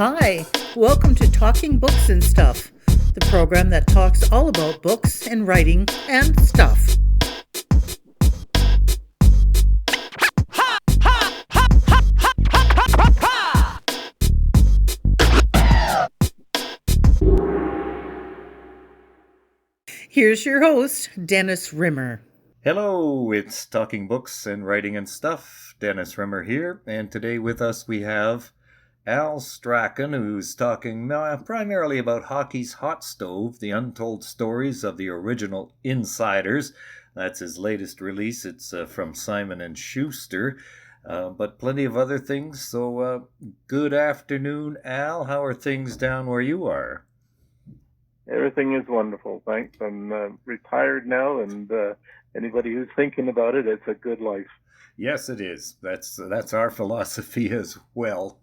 Hi, welcome to Talking Books and Stuff, the program that talks all about books and writing and stuff. Here's your host, Dennis Rimmer. Hello, it's Talking Books and Writing and Stuff. Dennis Rimmer here, and today with us we have Al Strachan, who's talking primarily about Hockey's Hot Stove, the untold stories of the original insiders. That's his latest release. It's from Simon & Schuster, but plenty of other things. So good afternoon, Al. How are things down where you are? Everything is wonderful, thanks. I'm retired now, and anybody who's thinking about it, it's a good life. Yes, it is. That's our philosophy as well.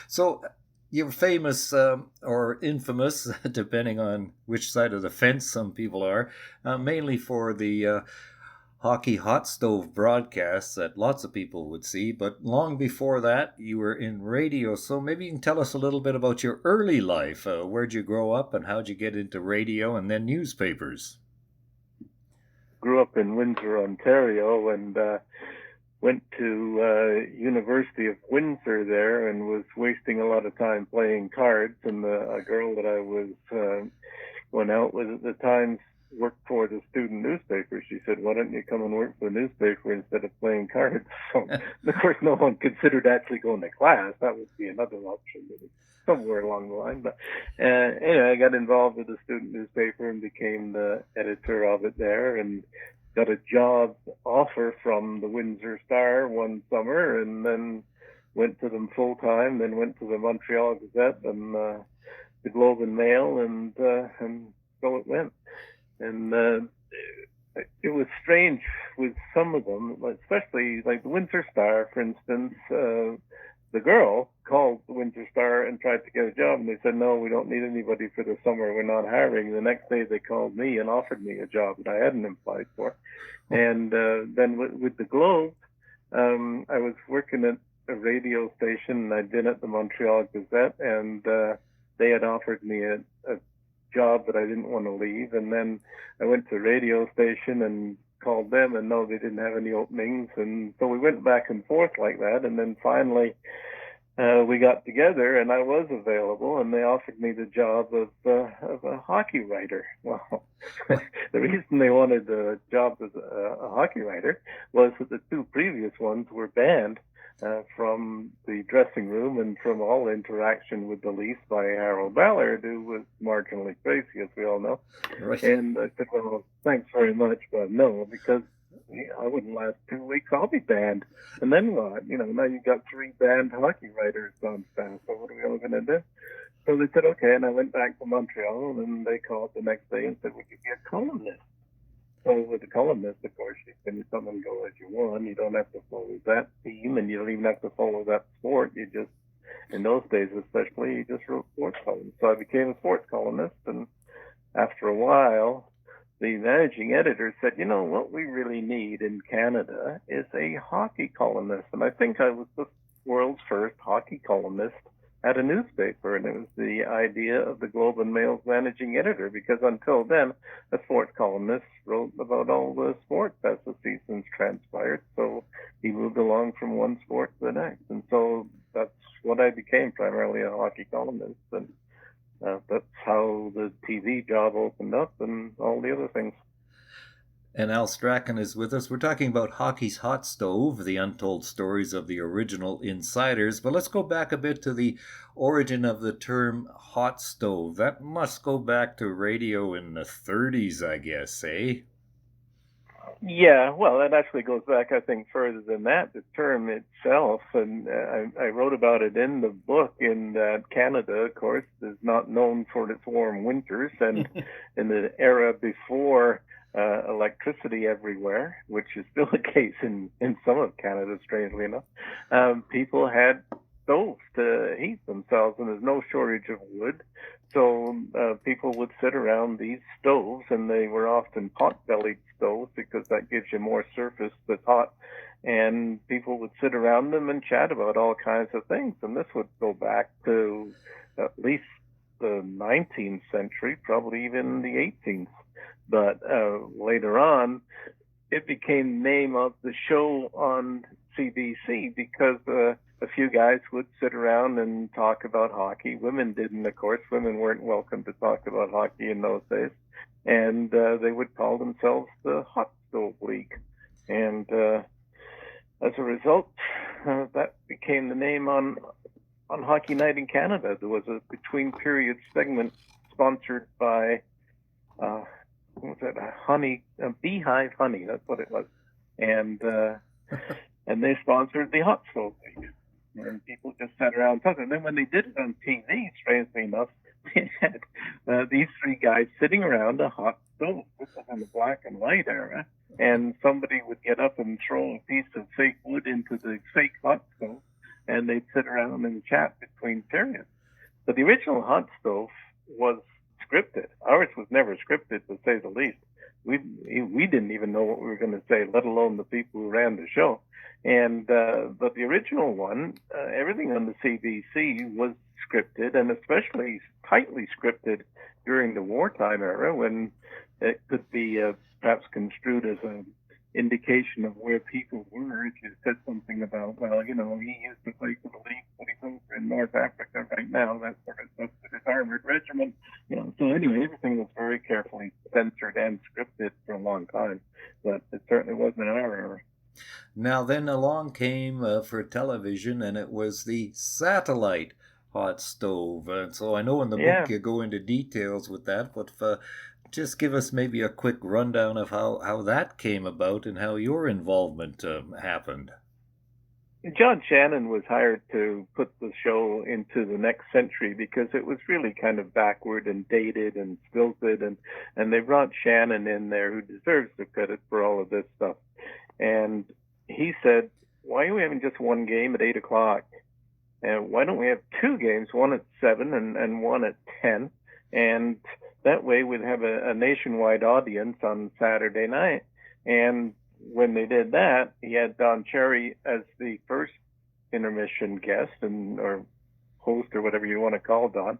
So you're famous or infamous, depending on which side of the fence some people are, mainly for the Hockey Hot Stove broadcasts that lots of people would see. But long before that, you were in radio. So maybe you can tell us a little bit about your early life. Where'd you grow up and how'd you get into radio and then newspapers? Grew up in Windsor, Ontario, and went to University of Windsor there, and was wasting a lot of time playing cards. And a girl that I was went out with at the time worked for the student newspaper. She said, "Why don't you come and work for the newspaper instead of playing cards?" So, of course, no one considered actually going to class. That would be another option, maybe somewhere along the line. But anyway, I got involved with the student newspaper and became the editor of it there, and got a job offer from the Windsor Star one summer, and then went to them full time. Then went to the Montreal Gazette and the Globe and Mail, and so it went. And it was strange with some of them, especially like the Windsor Star, for instance. The girl called the Windsor Star and tried to get a job, and they said, "No, we don't need anybody for the summer. We're not hiring." The next day they called me and offered me a job that I hadn't applied for. And then with the Globe, I was working at a radio station, and I'd been at the Montreal Gazette, and they had offered me a job that I didn't want to leave. And then I went to a radio station and called them, and no, they didn't have any openings. And so we went back and forth like that. And then finally we got together, and I was available, and they offered me the job of a hockey writer. Well, the reason they wanted the job as a hockey writer was that the two previous ones were banned from the dressing room and from all interaction with the Leafs by Harold Ballard, who was marginally crazy, as we all know. Right. And I said, "Well, thanks very much, but no, because I wouldn't last 2 weeks. I'll be banned. And then what? Now you've got 3 banned hockey writers on staff, so what are we all going to do?" So they said, okay, and I went back to Montreal, and they called the next day and said, "Would you be a columnist?" So with the columnist, of course, you can come and go as you want. You don't have to follow that theme, and you don't even have to follow that sport. You just, in those days especially, you just wrote sports columns. So I became a sports columnist, and after a while, the managing editor said, "What we really need in Canada is a hockey columnist." And I think I was the world's first hockey columnist at a newspaper, and it was the idea of the Globe and Mail's managing editor, because until then, a sports columnist wrote about all the sports as the seasons transpired. So he moved along from one sport to the next, and so that's what I became, primarily a hockey columnist, and that's how the TV job opened up and all the other things. And Al Strachan is with us. We're talking about Hockey's Hot Stove, the untold stories of the original insiders. But let's go back a bit to the origin of the term hot stove. That must go back to radio in the 30s, I guess, eh? Yeah, well, that actually goes back, I think, further than that, the term itself. And I wrote about it in the book, in that Canada, of course, is not known for its warm winters. And in the era before electricity everywhere, which is still the case in some of Canada, strangely enough, people had stoves to heat themselves, and there's no shortage of wood. So people would sit around these stoves, and they were often pot-bellied stoves because that gives you more surface that's hot. And people would sit around them and chat about all kinds of things. And this would go back to at least the 19th century, probably even the 18th. But later on, it became the name of the show on CBC because a few guys would sit around and talk about hockey. Women didn't, of course. Women weren't welcome to talk about hockey in those days. And they would call themselves the Hot Stove League. And as a result, that became the name on Hockey Night in Canada. There was a between-period segment sponsored by what was it? Beehive Honey. That's what it was, and they sponsored the Hot Stove League, and people just sat around talking. And then when they did it on TV, strangely enough, they had these three guys sitting around a hot stove. This was in the black and white era, and somebody would get up and throw a piece of fake wood into the fake hot stove, and they'd sit around and chat between periods. But the original hot stove was scripted. Ours was never scripted, to say the least. We didn't even know what we were going to say, let alone the people who ran the show. And but the original one, everything on the CBC was scripted, and especially tightly scripted during the wartime era, when it could be perhaps construed as an indication of where people were. If you said something about, well, he used to play for the league, but he's over in North Africa right now, that sort of stuff, with his armored regiment. So anyway, everything was very carefully censored and scripted for a long time, but it certainly wasn't in our era. Now then along came for television, and it was the satellite hot stove. And so I know in the book you go into details with that, but just give us maybe a quick rundown of how that came about and how your involvement happened. John Shannon was hired to put the show into the next century because it was really kind of backward and dated and stilted, and they brought Shannon in there, who deserves the credit for all of this stuff. And he said, why are we having just one game at 8 o'clock? And why don't we have two games, one at 7 and one at 10? And that way we'd have a nationwide audience on Saturday night. And when they did that, he had Don Cherry as the first intermission guest or host, or whatever you want to call Don,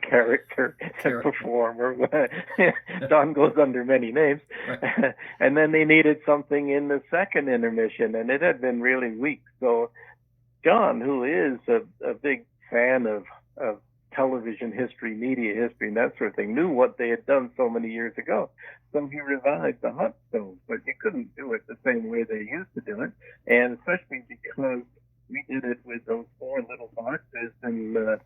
character, performer. Don goes under many names. And then they needed something in the second intermission, and it had been really weak. So John, who is a big fan of television history, media history, and that sort of thing, knew what they had done so many years ago. So he revived the hot stove, but you couldn't do it the same way they used to do it, and especially because we did it with those four little boxes and the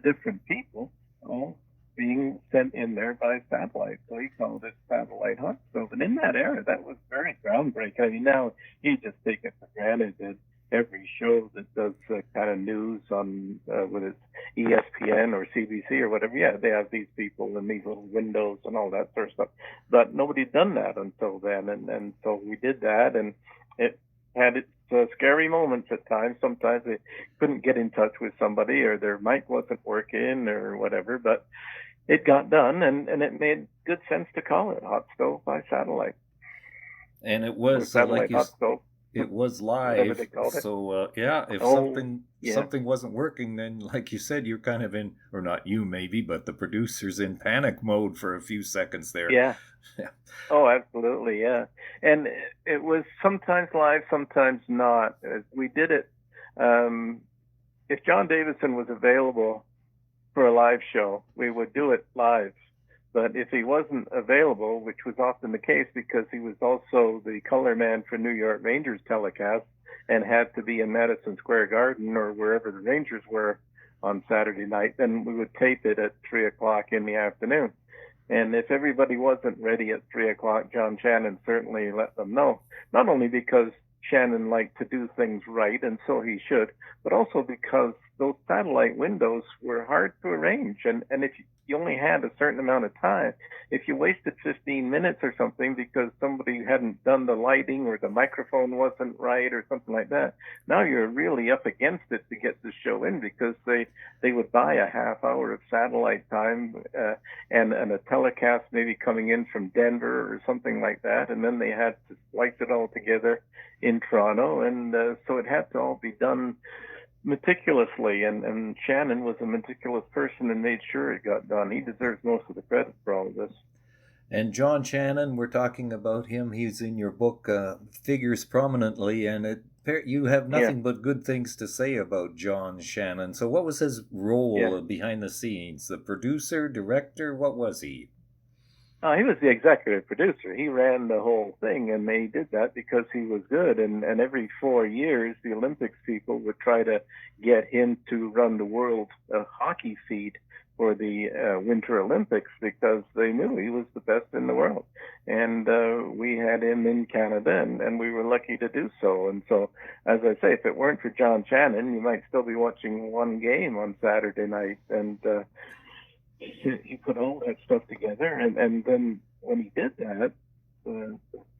different people all being sent in there by satellite. So he called it satellite hot stove. And in that era, that was very groundbreaking. I mean, now you just take it for granted that every show that does kind of news on whether it's ESPN or CBC or whatever, they have these people in these little windows and all that sort of stuff. But nobody had done that until then, and so we did that, and it had its scary moments at times. Sometimes they couldn't get in touch with somebody, or their mic wasn't working or whatever, but it got done, and it made good sense to call it Hot Stove by Satellite. And it was Satellite Hot Stove. It was live, so if something wasn't working, then like you said, you're kind of in, or not you maybe, but the producer's in panic mode for a few seconds there. Yeah. Oh, absolutely, yeah. And it was sometimes live, sometimes not. We did it. If John Davison was available for a live show, we would do it live. But if he wasn't available, which was often the case because he was also the color man for New York Rangers telecast and had to be in Madison Square Garden or wherever the Rangers were on Saturday night, then we would tape it at 3 o'clock in the afternoon. And if everybody wasn't ready at 3 o'clock, John Shannon certainly let them know. Not only because Shannon liked to do things right, and so he should, but also because those satellite windows were hard to arrange. And if you only had a certain amount of time, if you wasted 15 minutes or something because somebody hadn't done the lighting or the microphone wasn't right or something like that, now you're really up against it to get the show in, because they would buy a half hour of satellite time and a telecast maybe coming in from Denver or something like that, and then they had to splice it all together in Toronto, and so it had to all be done meticulously, and Shannon was a meticulous person and made sure it got done. He deserves most of the credit for all of this. And John Shannon, we're talking about him. He's in your book, figures prominently, and you have Yeah, nothing but good things to say about John Shannon. So, what was his yeah. role behind the scenes? The producer, director? What was he? He was the executive producer. He ran the whole thing, and they did that because he was good. And every 4 years, the Olympics people would try to get him to run the world hockey feed for the Winter Olympics because they knew he was the best in the world. And we had him in Canada, and we were lucky to do so. And so, as I say, if it weren't for John Shannon, you might still be watching one game on Saturday night. And he put all that stuff together, and then when he did that, the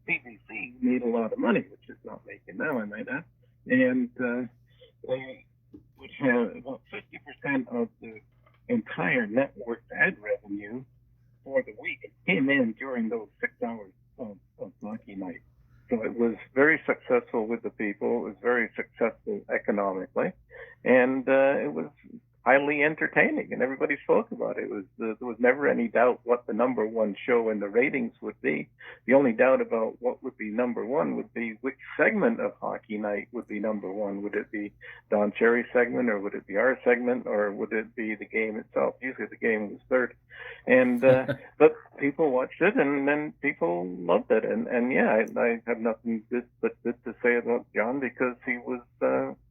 CBC made a lot of money, which is not making now, I might add, and they would have about 50% of the entire network ad revenue for the week. It came in during those 6 hours of hockey night. So it was very successful with the people. It was very successful economically, and it was highly entertaining, and everybody spoke about it. There was never any doubt what the number one show in the ratings would be. The only doubt about what would be number one would be which segment of Hockey Night would be number one. Would it be Don Cherry's segment, or would it be our segment, or would it be the game itself? Usually the game was third. And but people watched it, and then people loved it. And yeah, I have nothing but good to say about John because he was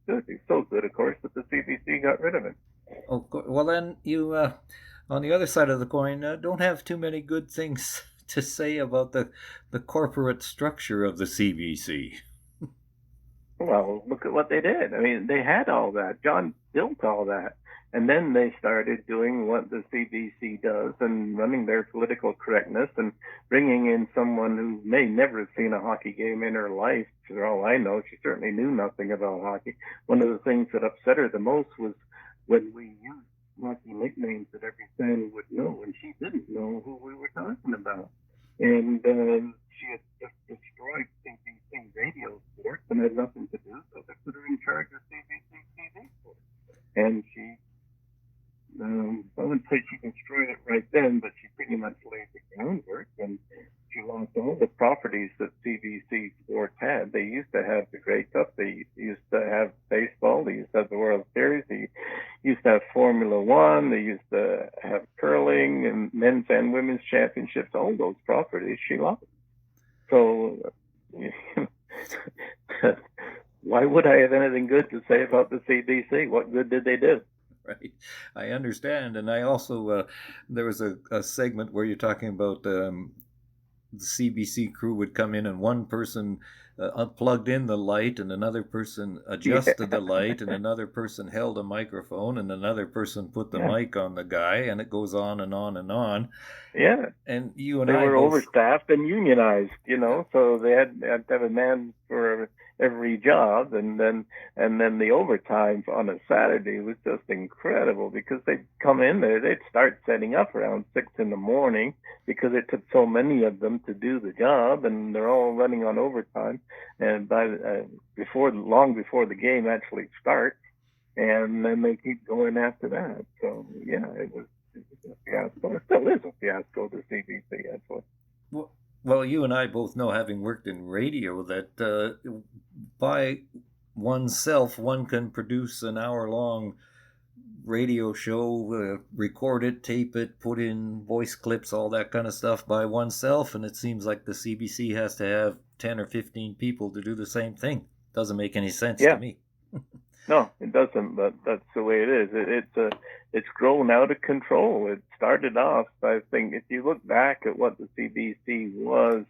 good. He's so good, of course, that the CBC got rid of him. Oh, well, then you, on the other side of the coin, don't have too many good things to say about the corporate structure of the CBC. Well, look at what they did. I mean, they had all that. John built all that. And then they started doing what the CBC does and running their political correctness and bringing in someone who may never have seen a hockey game in her life. For all I know, she certainly knew nothing about hockey. One of the things that upset her the most was when we used hockey nicknames that every fan would know, and she didn't know who we were talking about. And she had just destroyed CBC radio sports and had nothing to do, so they put her in charge of CBC TV sports. And she, I wouldn't say she destroyed it right then, but she pretty much laid the groundwork, and she lost all the properties that CBC Sports had. They used to have the Grey Cup, they used to have baseball, they used to have the World Series, they used to have Formula One, they used to have curling and men's and women's championships. All those properties she lost. So why would I have anything good to say about the CBC? What good did they do? Right, I understand. And I also, there was a segment where you're talking about the CBC crew would come in and one person plugged in the light and another person adjusted the light and another person held a microphone and another person put the mic on the guy, and it goes on and on and on. Yeah. And you and they I were both... overstaffed and unionized, so they had to have a man for every job, and then the overtime on a Saturday was just incredible because they'd come in there, they'd start setting up around 6 a.m. because it took so many of them to do the job, and they're all running on overtime, and long before the game actually starts, and then they keep going after that. So yeah, it was a fiasco. It still is a fiasco, the CBC, actually. Well, you and I both know, having worked in radio, that by oneself, one can produce an hour-long radio show, record it, tape it, put in voice clips, all that kind of stuff by oneself, and it seems like the CBC has to have 10 or 15 people to do the same thing. Doesn't make any sense to me. No, it doesn't, but that's the way it is. It's grown out of control. It started off, I think, if you look back at what the CBC was,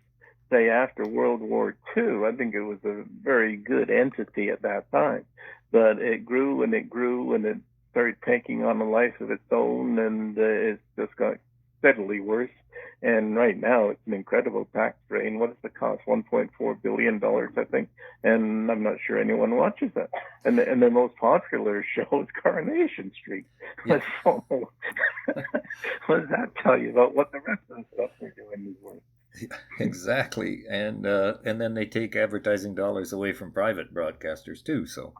say, after World War II, I think it was a very good entity at that time. But it grew and it grew, and it started taking on a life of its own, and it's just got steadily worse. And right now, it's an incredible tax drain. What does it cost? $1.4 billion, I think. And I'm not sure anyone watches that. And their most popular show is Coronation Street. Yeah. So, what does that tell you about what the rest of the stuff they're doing is worth? Exactly. And then they take advertising dollars away from private broadcasters, too. So,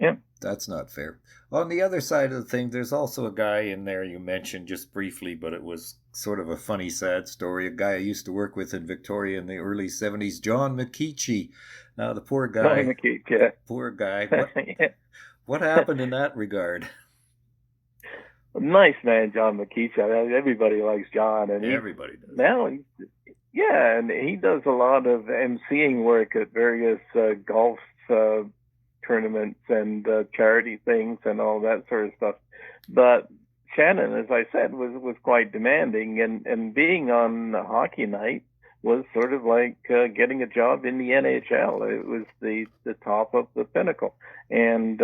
yeah. That's not fair. On the other side of the thing, there's also a guy in there you mentioned just briefly, but it was sort of a funny, sad story. A guy I used to work with in Victoria in the early 70s, John McKeechee. Now, the poor Johnny guy, McKeith, yeah. poor guy. Yeah. What happened in that regard? Nice man, John McKeith. Everybody likes John, and Everybody does. Yeah, and he does a lot of emceeing work at various golf tournaments and charity things and all that sort of stuff. But Shannon, as I said, was quite demanding, and being on hockey night was sort of like getting a job in the NHL. It was the top of the pinnacle. And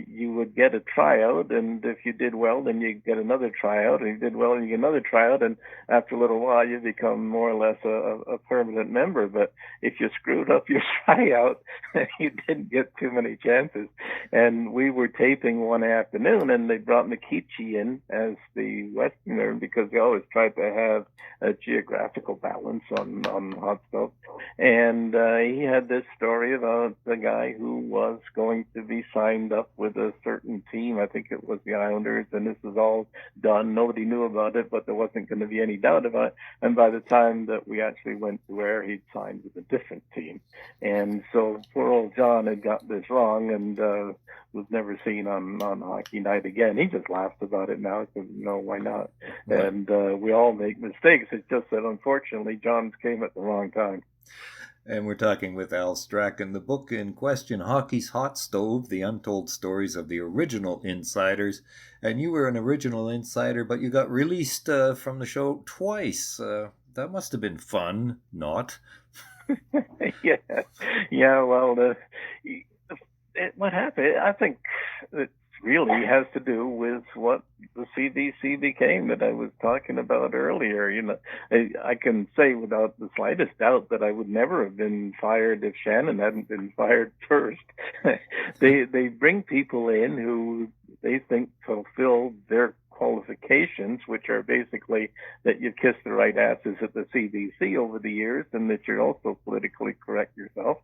you would get a tryout, and if you did well, then you get another tryout, and you did well, and you get another tryout, and after a little while, you become more or less a permanent member. But if you screwed up your tryout, you didn't get too many chances. And we were taping one afternoon, and they brought McKeechee in as the Westerner because they always tried to have a geographical balance on hot stuff. And he had this story about the guy who was going to be signed up with a certain team. I think it was the Islanders, and this was all done. Nobody knew about it, but there wasn't going to be any doubt about it. And by the time that we actually went to air, he'd signed with a different team. And so poor old John had got this wrong and was never seen on hockey night again. He just laughs about it now because, why not? Right. And we all make mistakes. It's just that, unfortunately, John's came at the wrong time. And we're talking with Al Strachan. The book in question, Hockey's Hot Stove, The Untold Stories of the Original Insiders. And you were an original insider, but you got released from the show twice. That must have been fun, not? Yeah. Well, what happened, I think it really has to do with what the CBC became that I was talking about earlier. I can say without the slightest doubt that I would never have been fired if Shannon hadn't been fired first. They bring people in who they think fulfill their qualifications, which are basically that you've kissed the right asses at the CBC over the years and that you're also politically correct yourself.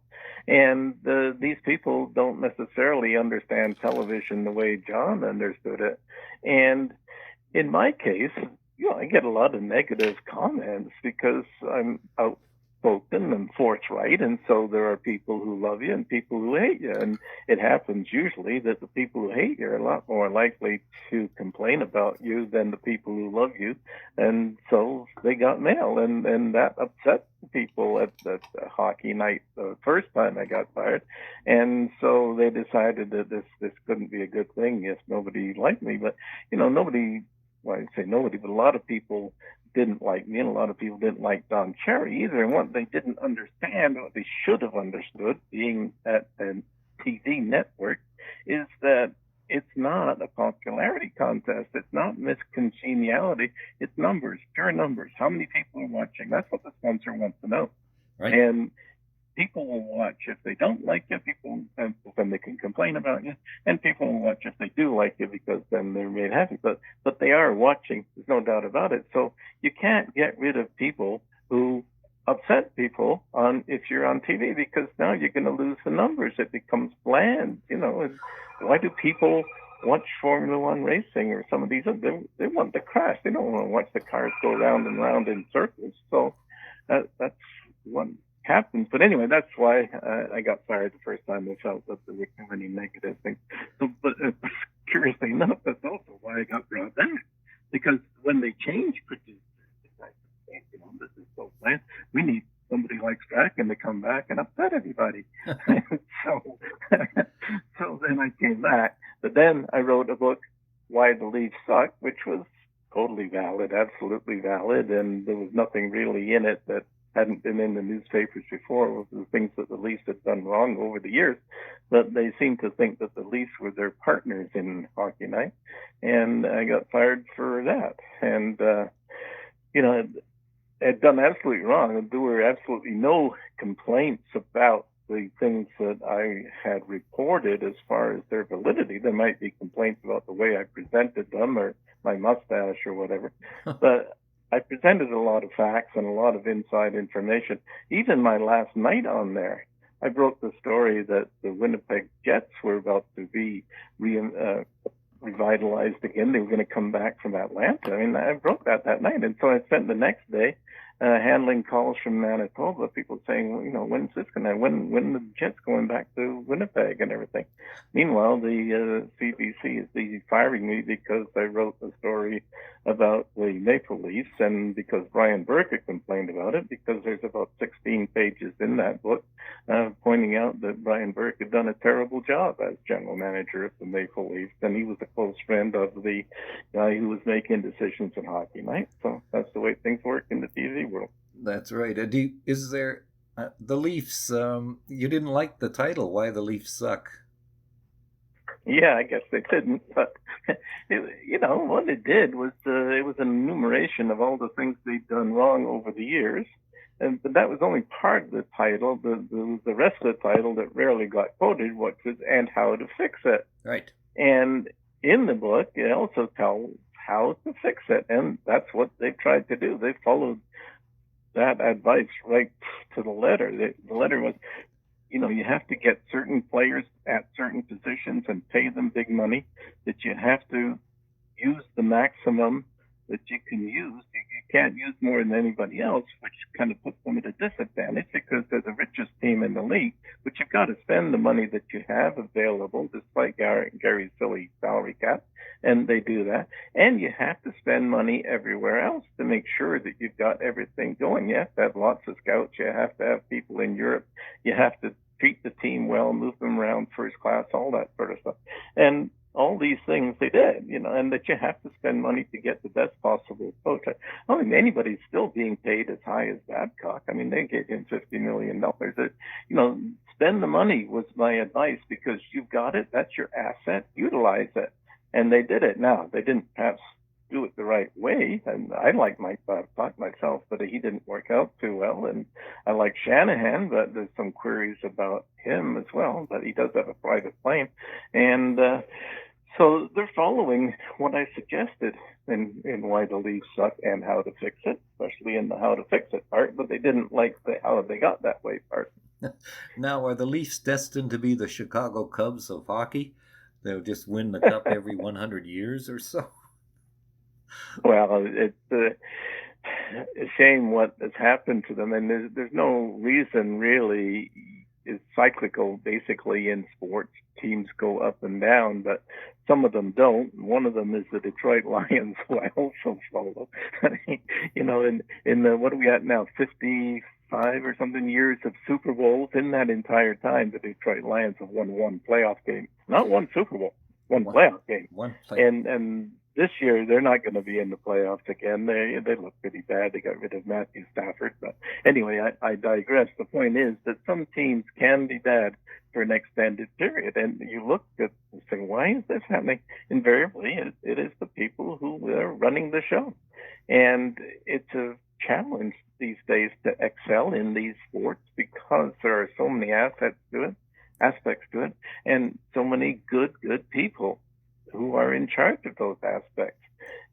And these people don't necessarily understand television the way John understood it. And in my case, I get a lot of negative comments because I'm outspoken and forthright, and so there are people who love you and people who hate you. And it happens usually that the people who hate you are a lot more likely to complain about you than the people who love you. And so they got mail, and that upset people at hockey night the first time I got fired. And so they decided that this couldn't be a good thing if nobody liked me. But, nobody, well, I'd say nobody, but a lot of people didn't like me, and a lot of people didn't like Don Cherry either. And what they didn't understand, what they should have understood, being at a TV network, is that it's not a popularity contest. It's not Miss Congeniality. It's numbers, pure numbers. How many people are watching? That's what the sponsor wants to know. Right. And people will watch if they don't like you. Then they can complain about you. And people will watch if they do like you because then they're made happy. But they are watching. There's no doubt about it. So you can't get rid of people who upset people if you're on TV, because now you're going to lose the numbers. It becomes bland. Why do people watch Formula One racing or some of these? They want the crash. They don't want to watch the cars go round and round in circles. So that's what happens. But anyway, that's why I got fired the first time. I felt that there were too many negative things. So, but curiously enough, that's also why I got brought back, because when they change producers, this is so bland. We need somebody like Strachan to come back and upset everybody. So then I came back. But then I wrote a book, Why the Leafs Suck, which was totally valid, absolutely valid, and there was nothing really in it that hadn't been in the newspapers before. It was the things that the Leafs had done wrong over the years. But they seemed to think that the Leafs were their partners in hockey night, and I got fired for that. And, had done absolutely wrong. There were absolutely no complaints about the things that I had reported as far as their validity. There might be complaints about the way I presented them or my mustache or whatever. But I presented a lot of facts and a lot of inside information. Even my last night on there, I wrote the story that the Winnipeg Jets were about to be revitalized again. They were going to come back from Atlanta. I mean, I wrote that night, and so I spent the next day handling calls from Manitoba, people saying, well, when's this going to, when the Jets going back to Winnipeg and everything. Meanwhile, the CBC is firing me because I wrote the story about the Maple Leafs, and because Brian Burke had complained about it, because there's about 16 pages in that book pointing out that Brian Burke had done a terrible job as general manager of the Maple Leafs, and he was a close friend of the guy who was making decisions in Hockey Night. So that's the way things work in the TV world. That's right. Is there the Leafs? You didn't like the title. Why the Leafs suck? Yeah, I guess they didn't. But what it did was it was an enumeration of all the things they'd done wrong over the years. But that was only part of the title. The rest of the title that rarely got quoted, which was "and how to fix it." Right. And in the book, it also tells how to fix it, and that's what they tried to do. They followed that advice right to the letter. The letter was, you have to get certain players at certain positions and pay them big money, that you have to use the maximum that you can use. You can't use more than anybody else, which kind of puts them at a disadvantage because they're the richest team in the league. But you've got to spend the money that you have available, despite Gary's silly salary cap, and they do that. And you have to spend money everywhere else to make sure that you've got everything going. You have to have lots of scouts. You have to have people in Europe. You have to treat the team well, move them around first class, all that sort of stuff. And all these things they did, and that you have to spend money to get the best possible coach. I don't think anybody's still being paid as high as Babcock. I mean, they gave him $50 million. Spend the money was my advice, because you've got it. That's your asset. Utilize it. And they did it. Now, they didn't perhaps do it the right way. And I like Mike Babcock myself, but he didn't work out too well. And I like Shanahan, but there's some queries about him as well, but he does have a private plane. And so they're following what I suggested in why the Leafs suck and how to fix it, especially in the how to fix it part, but they didn't like the how they got that way part. Now, are the Leafs destined to be the Chicago Cubs of hockey? They'll just win the cup every 100 years or so? Well, it's a shame what has happened to them, and there's no reason really. It's cyclical, basically, in sports. Teams go up and down, but some of them don't. One of them is the Detroit Lions, who I also follow. In the, what are we at now, 55 or something years of Super Bowls? In that entire time, the Detroit Lions have won one playoff game. Not one Super Bowl, one playoff game. And this year, they're not going to be in the playoffs again. They look pretty bad. They got rid of Matthew Stafford. But anyway, I digress. The point is that some teams can be bad for an extended period. And you look at and say, why is this happening? Invariably, it is the people who are running the show. And it's a challenge these days to excel in these sports because there are so many aspects to it, and so many good people who are in charge of those aspects.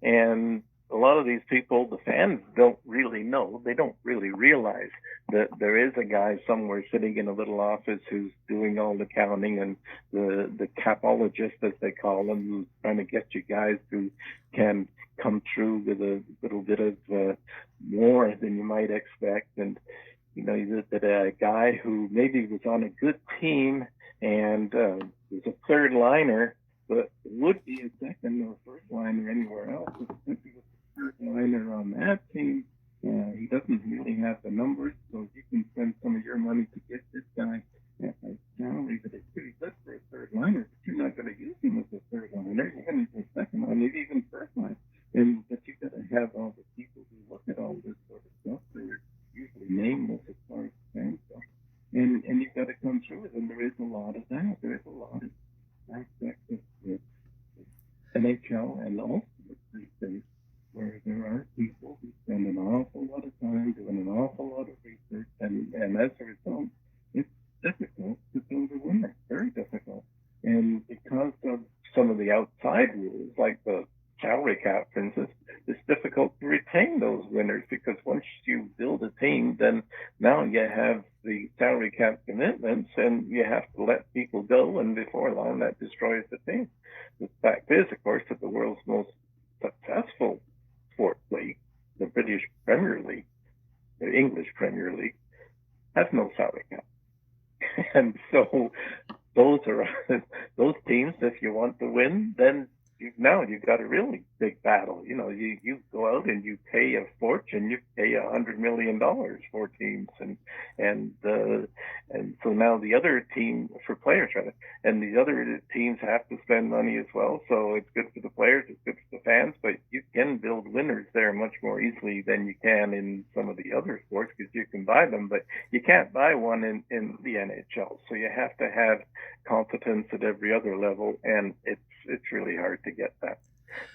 And a lot of these people, the fans don't really know. They don't really realize that there is a guy somewhere sitting in a little office who's doing all the counting, and the capologist, as they call them, who's trying to get you guys who can come through with a little bit of more than you might expect. And, that a guy who maybe was on a good team and was a third liner, but would be a second or first liner anywhere else. If he was a third liner on that team, he doesn't really have the numbers, so you can spend some of your money to get this guy at a salary that is pretty good for a third liner, but you're not going to use him as a third liner. You're going to use a second line, maybe even first line. But you've got to have all the people who look at all this sort of stuff. They're usually nameless as far as fans go. And you've got to come through it, and there is a lot of that. There is a lot of aspects of the NHL and also these days where there are people who spend an awful lot of time doing an awful lot of research, and as a result, it's difficult to build a winner. Very difficult. And because of some of the outside rules, like the salary cap, for instance, it's difficult to retain those winners, because once you build a team, then now you have the salary cap commitment, then you have to let people go, and before long that destroys the team. The fact is, of course, that the world's most successful sport league, the British Premier League, the English Premier League, has no salary cap. And so those teams, if you want to win, then you've got a really big battle. You go out and you pay a fortune. You pay $100 million for teams, and so now the other team, for players rather, and the other teams have to spend money as well. So it's good for the players, it's good for the fans, but you can build winners there much more easily than you can in some of the other sports, because you can buy them, but you can't buy one in the NHL. So you have to have competence at every other level, and it's really hard to get that.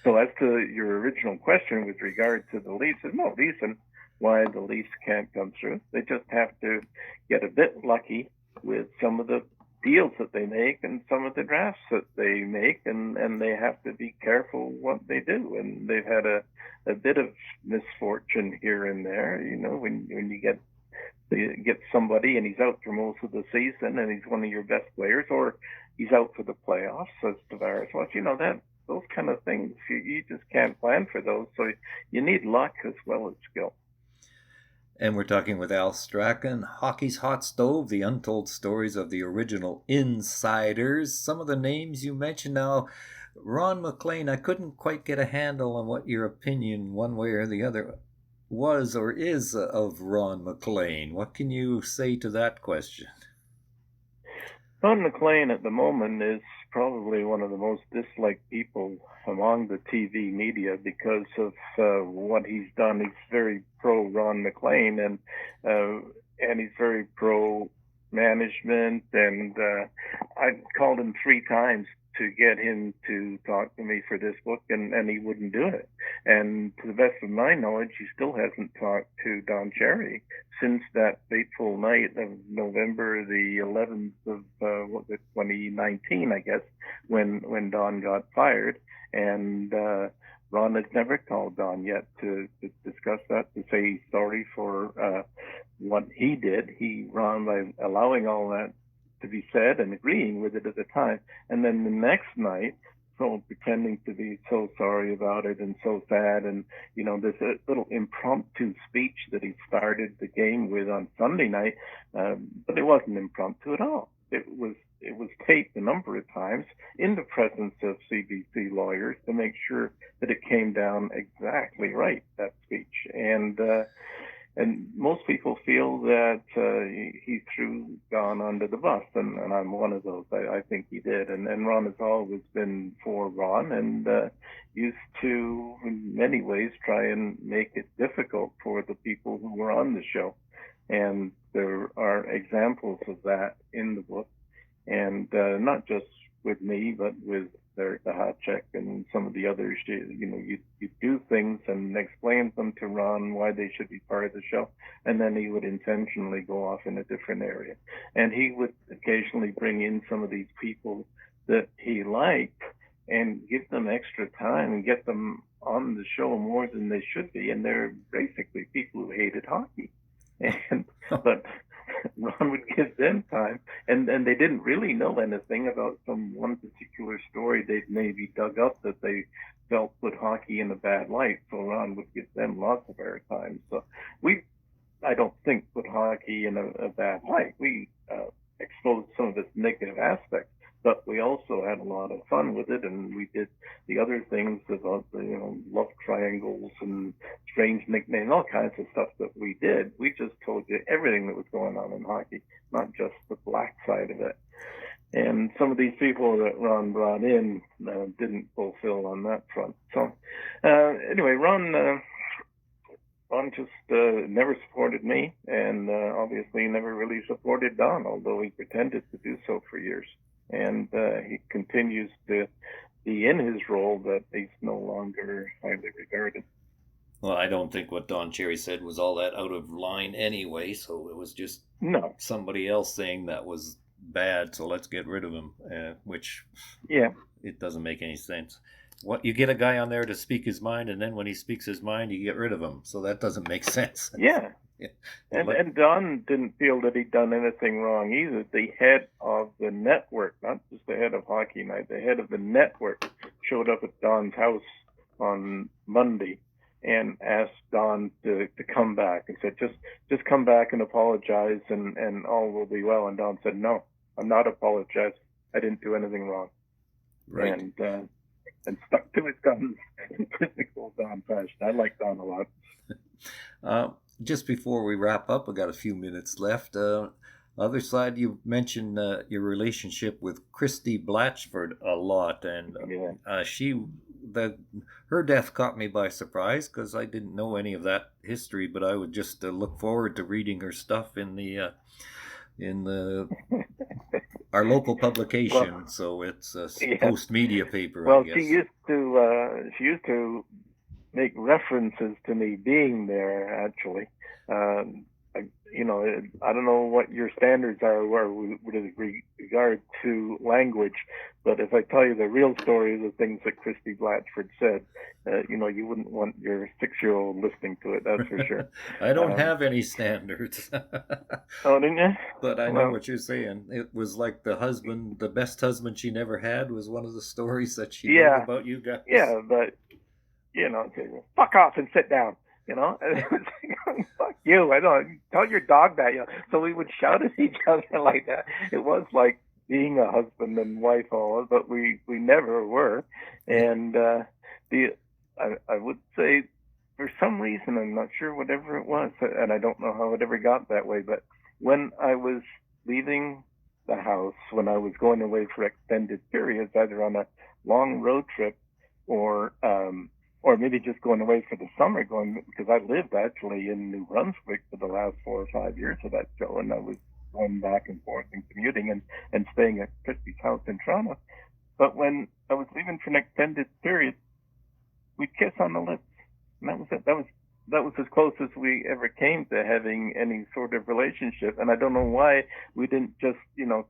So as to your original question with regard to the Leafs, there's no reason why the Leafs can't come through. They just have to get a bit lucky with some of the deals that they make and some of the drafts that they make, and they have to be careful what they do. And they've had a bit of misfortune here and there, when you get somebody and he's out for most of the season and he's one of your best players, or he's out for the playoffs, as Tavares was. That those kind of things, you just can't plan for those. So you need luck as well as skill. And we're talking with Al Strachan, Hockey's Hot Stove, the untold stories of the original insiders. Some of the names you mentioned now, Ron MacLean, I couldn't quite get a handle on what your opinion, one way or the other, was or is of Ron MacLean. What can you say to that question? Ron MacLean at the moment is probably one of the most disliked people among the TV media because of what he's done. He's very pro Ron MacLean, and he's very pro management. And I called him 3 times to get him to talk to me for this book, and he wouldn't do it. And to the best of my knowledge, he still hasn't talked to Don Cherry since that fateful night of November the 11th of 2019, I guess, when Don got fired. And Ron has never called Don yet to discuss that, to say he's sorry for what he did. Ron, by allowing all that to be said and agreeing with it at the time, and then the next night, pretending to be so sorry about it and so sad. And there's a little impromptu speech that he started the game with on Sunday night, but it wasn't impromptu at all. It was taped a number of times in the presence of CBC lawyers to make sure that it came down exactly right, that speech. And most people feel that he threw Don under the bus, and I'm one of those. I think he did. And Ron has always been for Ron, and used to, in many ways, try and make it difficult for the people who were on the show. And there are examples of that in the book, and not just with me, but with Eric Hacek and some of the others. You do things and explain them to Ron why they should be part of the show, and then he would intentionally go off in a different area. And he would occasionally bring in some of these people that he liked and give them extra time and get them on the show more than they should be. And they're basically people who hated hockey. But Ron would give them time, and they didn't really know anything about some one particular story they'd maybe dug up that they felt put hockey in a bad light. So Ron would give them lots of airtime. So I don't think, put hockey in a bad light. We exposed some of its negative aspects, but we also had a lot of fun with it, and we did the other things about the love triangles and strange nicknames, all kinds of stuff that we did. We just told you everything that was going on in hockey, not just the black side of it. And some of these people that Ron brought in didn't fulfill on that front. So anyway, Ron just never supported me, and obviously never really supported Don, although he pretended to do so for years. And he continues to be in his role that he's no longer highly regarded. Well, I don't think what Don Cherry said was all that out of line anyway, so it was just somebody else saying that was bad, so let's get rid of him, which it doesn't make any sense. what you get a guy on there to speak his mind, and then when he speaks his mind, you get rid of him. So that doesn't make sense. Yeah. Yeah. And Don didn't feel that he'd done anything wrong either. The head of the network, not just the head of Hockey Night, the head of the network showed up at Don's house on Monday and asked Don to come back and said, just come back and apologize and all will be well. And Don said, no, I'm not apologizing. I didn't do anything wrong. Right. And stuck to his guns in typical Don fashion. I like Don a lot. Just before we wrap up, we got a few minutes left. Other side, you mentioned your relationship with Christy Blatchford a lot, and her death caught me by surprise because I didn't know any of that history. But I would just look forward to reading her stuff in the our local publication. Well, so it's a post media paper. Well, I guess. she used to make references to me being there, actually. I don't know what your standards are with regard to language, but if I tell you the real story of the things that Christy Blatchford said, you wouldn't want your 6-year-old listening to it, that's for sure. I don't have any standards. Oh, didn't you? But I know what you're saying. It was like the best husband she never had was one of the stories that she wrote about you guys. Yeah, but, fuck off and sit down. Fuck you. I don't tell your dog that. So we would shout at each other like that. It was like being a husband and wife all, but we never were. And I would say for some reason, I'm not sure whatever it was, and I don't know how it ever got that way, but when I was leaving the house, when I was going away for extended periods, either on a long road trip or maybe just going away for the summer, because I lived actually in New Brunswick for the last 4 or 5 years of that show, and I was going back and forth and commuting and staying at Christy's house in Toronto. But when I was leaving for an extended period, we'd kiss on the lips, and that was it. That was as close as we ever came to having any sort of relationship. And I don't know why we didn't just,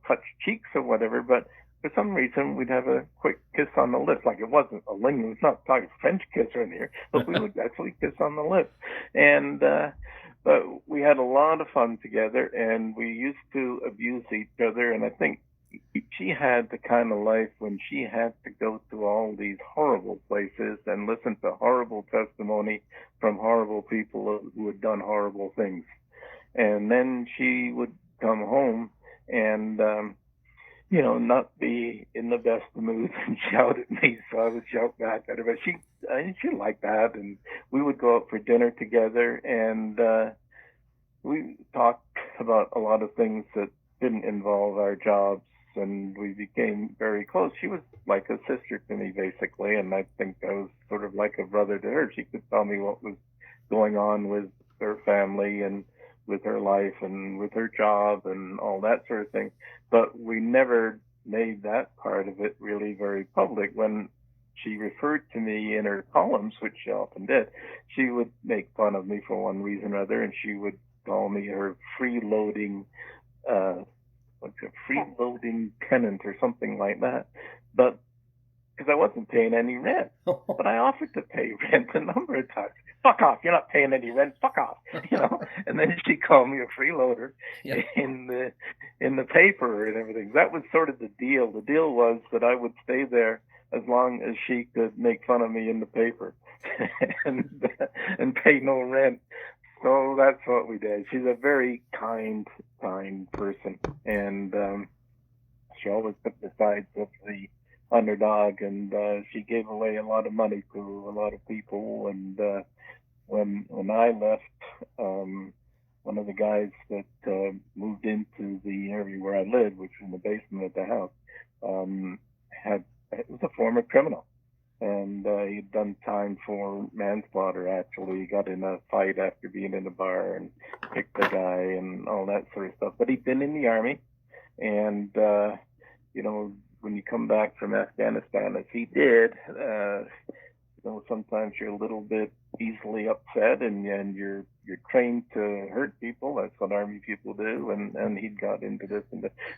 touch cheeks or whatever, but for some reason, we'd have a quick kiss on the lips. Like it wasn't a ling, it was not like a French kiss or anything, but we would actually kiss on the lips. And, but we had a lot of fun together, and we used to abuse each other. And I think she had the kind of life when she had to go to all these horrible places and listen to horrible testimony from horrible people who had done horrible things. And then she would come home and, not be in the best of moods and shout at me, so I would shout back at her. But she liked that, and we would go out for dinner together, and we talked about a lot of things that didn't involve our jobs, and we became very close. She was like a sister to me, basically, and I think I was sort of like a brother to her. She could tell me what was going on with her family and with her life and with her job and all that sort of thing. But we never made that part of it really very public. When she referred to me in her columns, which she often did, she would make fun of me for one reason or other, and she would call me her freeloading tenant or something like that. But because I wasn't paying any rent, but I offered to pay rent a number of times. Fuck off! You're not paying any rent. Fuck off! And then she called me a freeloader in the paper and everything. That was sort of the deal. The deal was that I would stay there as long as she could make fun of me in the paper and pay no rent. So that's what we did. She's a very kind person, and she always took the sides of the underdog, and she gave away a lot of money to a lot of people. And when I left, one of the guys that moved into the area where I lived, which was in the basement of the house, was a former criminal. And he'd done time for manslaughter, actually. He got in a fight after being in a bar and kicked the guy and all that sort of stuff. But he'd been in the army. And, when you come back from Afghanistan, as he did, sometimes you're a little bit easily upset, and you're trained to hurt people. That's what army people do, and he'd got into this,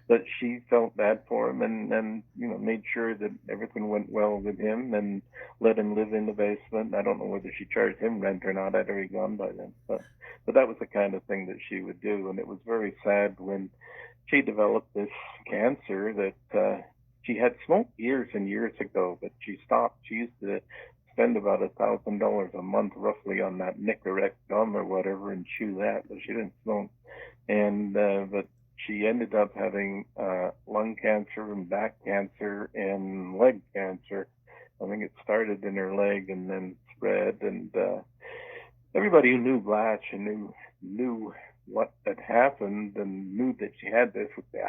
but she felt bad for him, and made sure that everything went well with him, and let him live in the basement. I don't know whether she charged him rent or not. I'd already gone by then, but that was the kind of thing that she would do, and it was very sad when she developed this cancer that she had smoked years and years ago, but she stopped. She used to spend about $1,000 a month roughly on that Nicorette gum or whatever and chew that, but she didn't smoke. And but she ended up having lung cancer and back cancer and leg cancer. I think it started in her leg and then spread. And everybody who knew Blatch and knew what had happened and knew that she had this would say,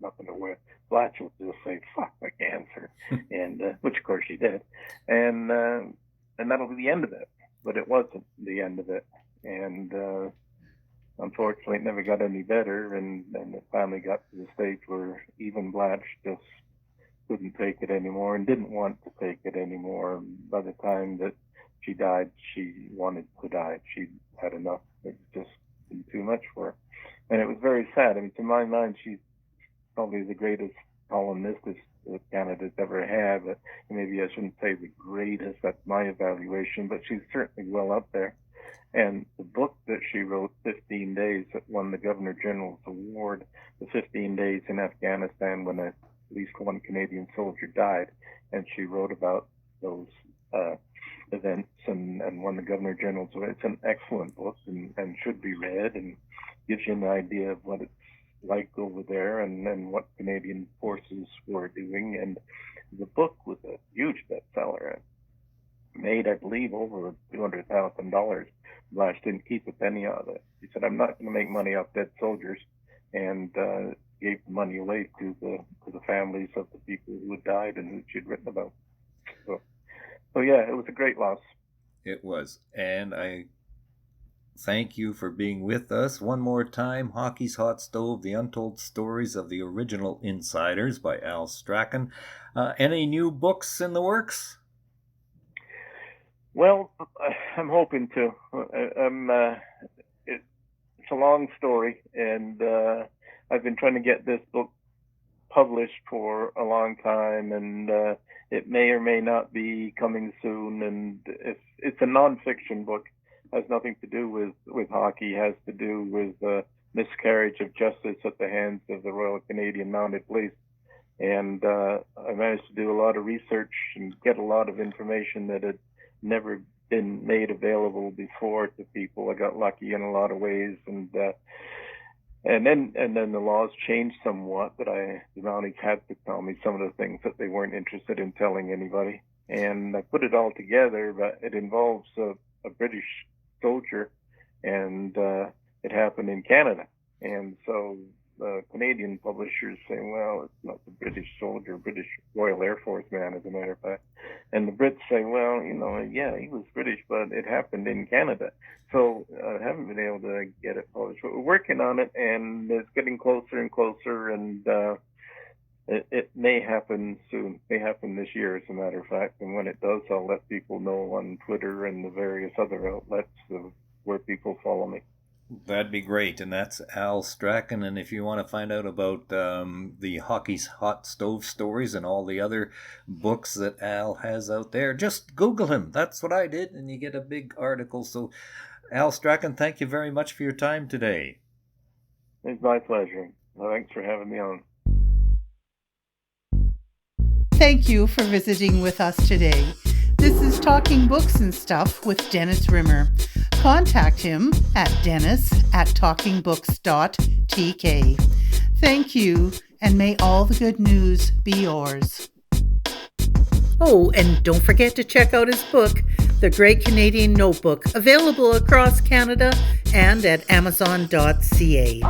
nothing to worry. Blatch would just say, fuck my cancer, and which of course she did, and that'll be the end of it. But it wasn't the end of it, and unfortunately, it never got any better, and it finally got to the stage where even Blatch just couldn't take it anymore and didn't want to take it anymore. By the time that she died, she wanted to die. She had enough. It was just too much for her, and it was very sad. I mean, to my mind, she's probably the greatest columnist that Canada's ever had. But maybe I shouldn't say the greatest, that's my evaluation, but she's certainly well up there. And the book that she wrote, 15 Days, that won the Governor General's Award, the 15 days in Afghanistan when at least one Canadian soldier died, and she wrote about those events and won the Governor General's Award. It's an excellent book and should be read, and gives you an idea of what it's like over there and what Canadian forces were doing. And the book was a huge bestseller. It made, I believe, over $200,000. Blatch didn't keep a penny out of it. He said, I'm not going to make money off dead soldiers, and gave the money away to the families of the people who had died and who she'd written about. So yeah, it was a great loss. It was. And I thank you for being with us one more time. Hockey's Hot Stove, The Untold Stories of the Original Insiders by Al Strachan. Any new books in the works? Well, I'm hoping to. It's a long story, and I've been trying to get this book published for a long time, and it may or may not be coming soon. And it's a nonfiction book. Has nothing to do with hockey, has to do with miscarriage of justice at the hands of the Royal Canadian Mounted Police. And I managed to do a lot of research and get a lot of information that had never been made available before to people. I got lucky in a lot of ways, and then the laws changed somewhat, that the Mounties had to tell me some of the things that they weren't interested in telling anybody. And I put it all together, but it involves a British soldier, and it happened in Canada. And so Canadian publishers say, well, it's not the British soldier, British Royal Air Force man, as a matter of fact. And the Brits say, well, yeah, he was British, but it happened in Canada. So I haven't been able to get it published. But we're working on it, and it's getting closer and closer, and it may happen soon. It may happen this year, as a matter of fact. And when it does, I'll let people know on Twitter and the various other outlets of where people follow me. That'd be great. And that's Al Strachan. And if you want to find out about the Hockey's Hot Stove Stories and all the other books that Al has out there, just Google him. That's what I did, and you get a big article. So, Al Strachan, thank you very much for your time today. It's my pleasure. Well, thanks for having me on. Thank you for visiting with us today. This is Talking Books and Stuff with Dennis Rimmer. Contact him at dennis@talkingbooks.tk. Thank you, and may all the good news be yours. Oh, and don't forget to check out his book, The Great Canadian Notebook, available across Canada and at amazon.ca.